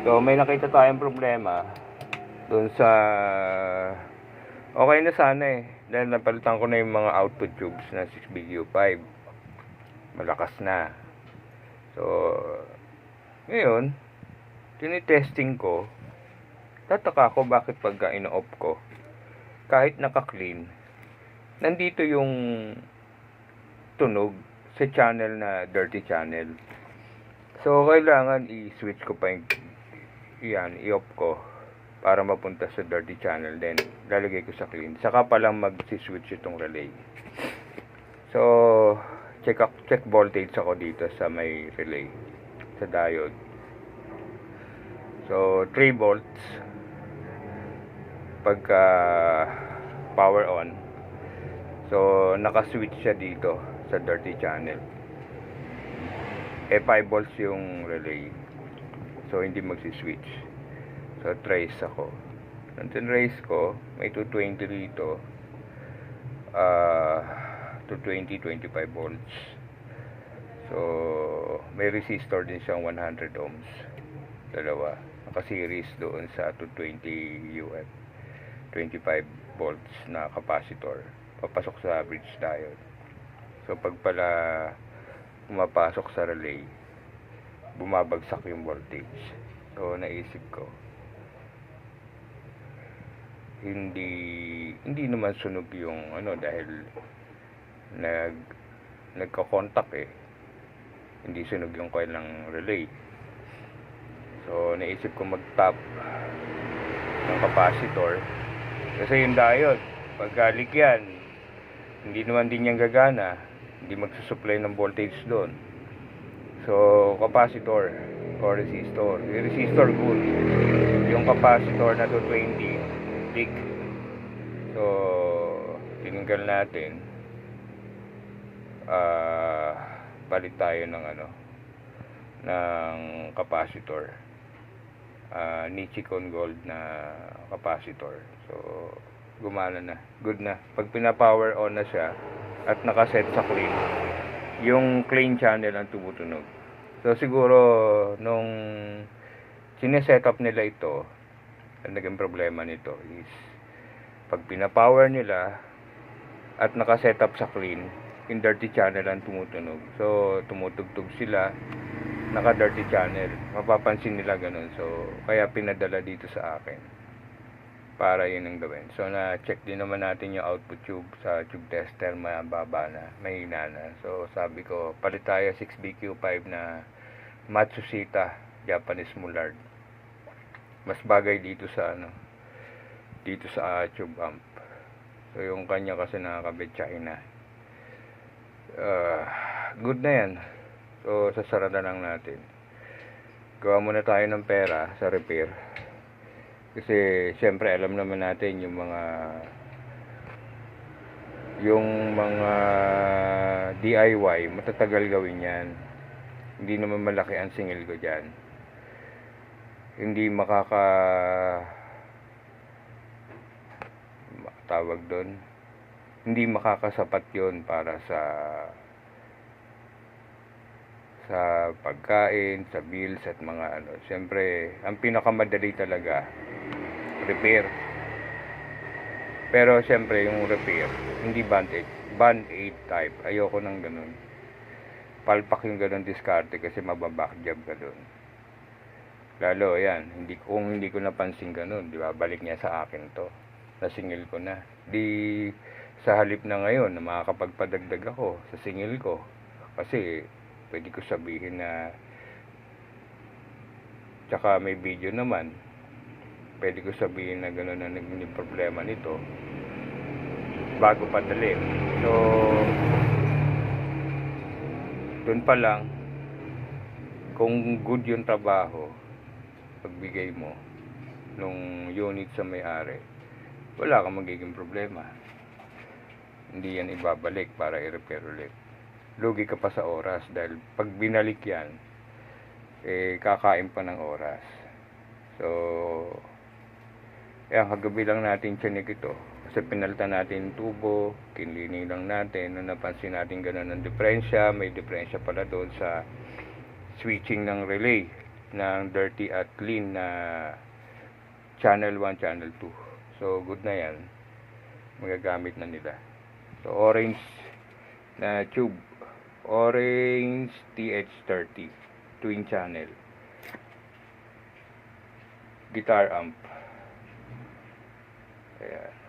So may nakita tayong problema doon sa okay na sana dahil napalitan ko na yung mga output tubes na 6BQ5, malakas na. So ngayon tinitesting ko, tataka ko bakit pagka ino-off ko kahit naka-clean nandito yung tunog sa channel na dirty channel. So kailangan i-switch ko pa yung i-off ko para mapunta sa dirty channel, then lalagay ko sa clean, saka pa lang mag-switch itong relay. So check voltage ako dito sa may relay, sa diode. So 3 volts pagka power on. So naka-switch siya dito sa dirty channel. 5 volts yung relay, so hindi magsi-switch. So trace ako. Nung trace ko, may 220 dito, 220, 25 volts. So may resistor din siyang 100 ohms, dalawa, naka-series doon sa 220 UF, 25 volts na capacitor, papasok sa bridge diode. So pag pala pumapasok sa relay, bumabagsak yung voltage. So naisip ko, hindi naman sunog yung dahil nagko-contact hindi sunog yung coil ng relay. So naisip ko mag-tap ng capacitor, kasi yung diode pagkalik yan, hindi naman din yan gagana, hindi magsusupply ng voltage doon. So capacitor o resistor, yung resistor good, yung capacitor na 220 big. So tinanggal natin, palit tayo ng ng capacitor, Nichicon Gold na capacitor. So gumana na, good na. Pag pina-power on na siya at nakaset sa clean, yung clean channel ang tumutunog. So siguro nung sineset up nila ito, ang naging problema nito is pag pina-power nila at nakaset up sa clean, yung dirty channel ang tumutunog. So tumutugtog sila, naka-dirty channel, mapapansin nila ganun. So kaya pinadala dito sa akin para yun ang gawin. So na-check din naman natin yung output tube sa tube tester, mababa na, mahina na. So sabi ko, palit tayo 6BQ5 na Matsushita Japanese Mullard. Mas bagay dito sa dito sa tube amp. So yung kanya kasi nakakabit China. Good na yan. So sasara na lang natin. Gawa muna tayo ng pera sa repair, kasi syempre alam naman natin yung mga DIY matatagal gawin yan. Hindi naman malaki ang singil ko dyan, hindi tawag doon, hindi makakasapat yon para sa pagkain, sa bills at mga Siyempre ang pinakamadali talaga repair. Pero siyempre yung repair hindi band-aid type, ayoko ng ganun. Palpak yung ganun diskarte, kasi mababackjab ka doon. Lalo yan, kung hindi ko napansin ganun, di ba, balik niya sa akin to, nasingil ko na. Di sa halip na ngayon na makakapagpadagdag ako sa singil ko, kasi pwede ko sabihin na, tsaka may video naman, pwede ko sabihin na gano'n na naging problema nito bago padalhin. So doon pa lang, kung good yung trabaho pagbigay mo nung unit sa may-ari, wala kang magiging problema. Hindi yan ibabalik para i-repair ulit. Lugi ka pa sa oras, dahil pag binalik yan, kakain pa ng oras. So kaya kagabi lang natin chinik ito, kasi pinalitan natin tubo, kinlining lang natin. Nung napansin natin gano'n ang diferensya, may diferensya pala doon sa switching ng relay. ng dirty at clean na channel 1, channel 2. So good na yan, magagamit na nila. So orange na tube, orange TH30 twin channel guitar amp. Ayan.